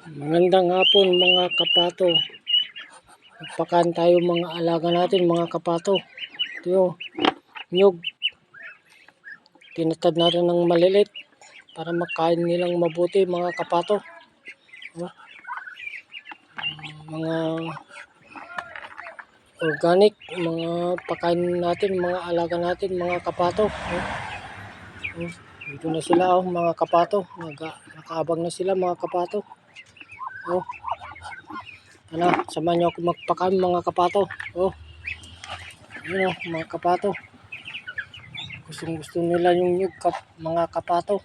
Magandang hapon mga kapato. Magpakaan tayo mga alaga natin mga kapato. Ito yung nyug. Tinatad natin ng malilit para makain nilang mabuti mga kapato. Mga organic, mga pakain natin, mga alaga natin mga kapato. Dito na sila mga kapato. Nakaabang na sila mga kapato. Ano, samahan niyo ako magpakain mga kapato. Yun mga kapato. Gusto nila yung nyug mga kapato.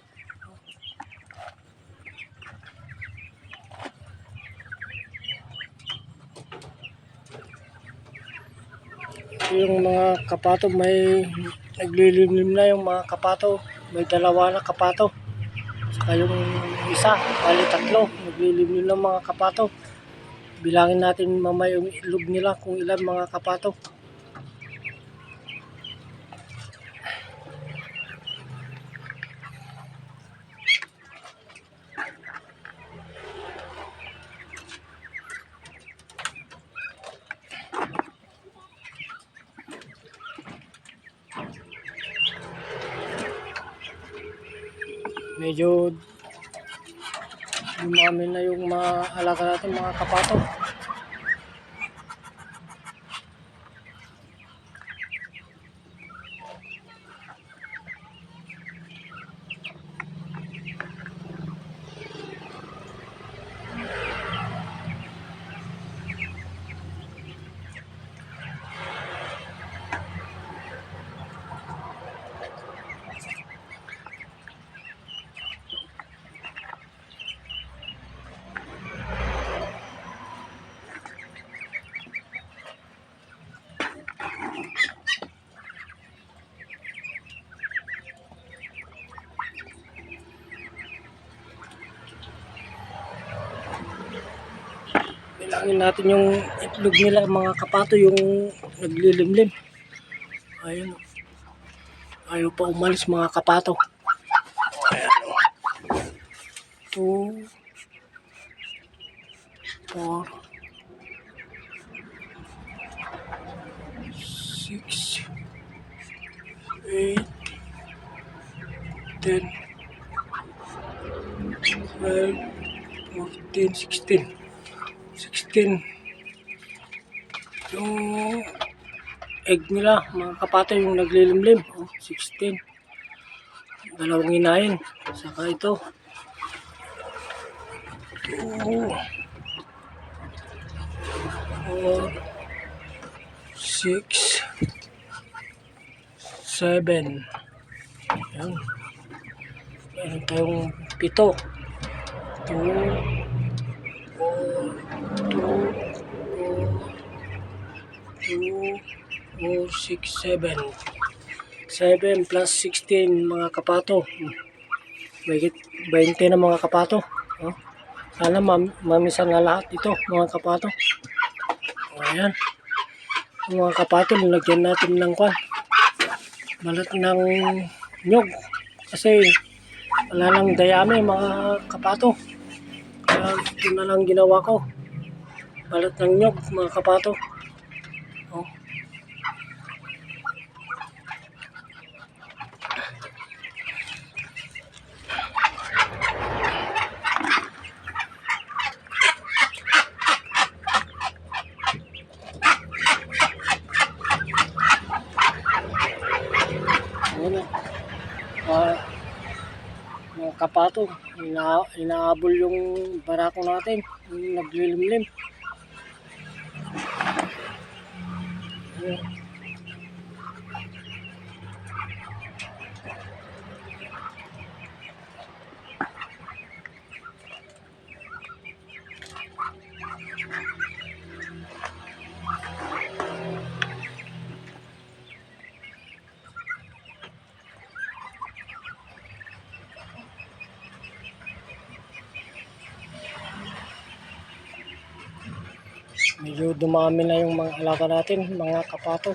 Yung mga kapato may naglilimlim na yung mga kapato. May dalawa na kapato. Saka yung isa, bali tatlo. Naglilimlim na mga kapato. Bilangin natin mamaya yung itlog nila kung ilan mga kapato. Medyo dumami na yung mga alaga natin mga kapato. Bilangin natin yung itlog nila mga kapato, yung naglilimlim. Ayun. Ayaw pa umalis mga kapato. Ayan. 2, 4, 6, 8, 10, 12, 14, 16. 16 yung egg nila mga kapato, yung naglilimlim. 16, dalawang inahin, saka ito 2, 4, 6, 7. Yan, meron tayong 7. 2, 4, 6, 7. 7 plus 16 mga kapato. May 20 na mga kapato. Sana mamisan na lahat ito mga kapato. Ayan. Mga kapato, nilagyan natin ng balat ng nyug. Kasi wala nang dayami mga kapato. Kaya ito na lang ginawa ko. Balat ng nyug mga kapato. Mga kapato, inaabol yung barako natin, yung naglilimlim. Medyo dumami na yung mga alaga natin mga kapato.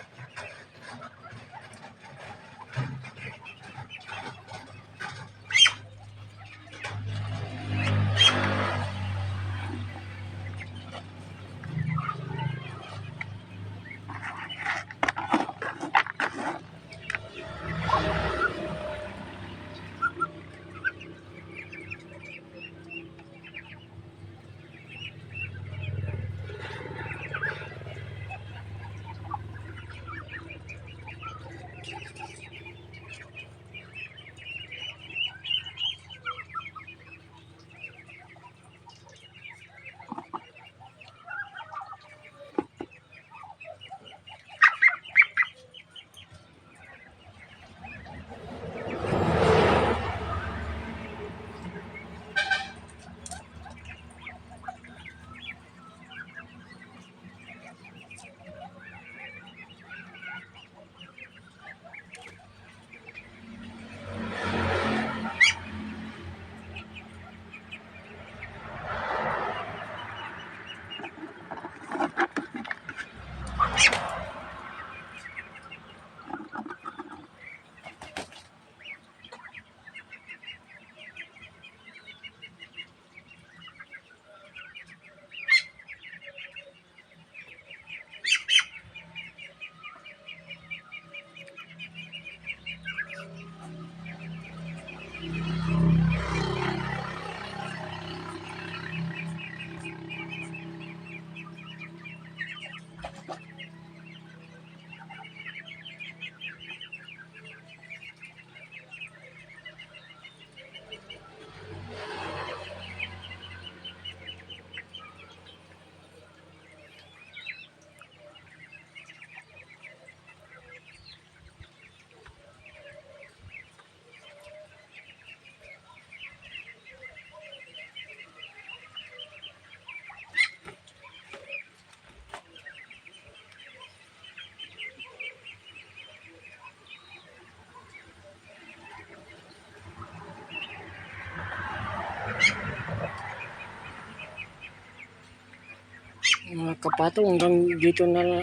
Mga kapato, hanggang dito na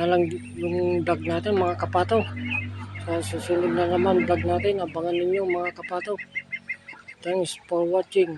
lang yung vlog natin mga kapato. Sa susunod na naman vlog natin, abangan ninyo mga kapato. Thanks for watching.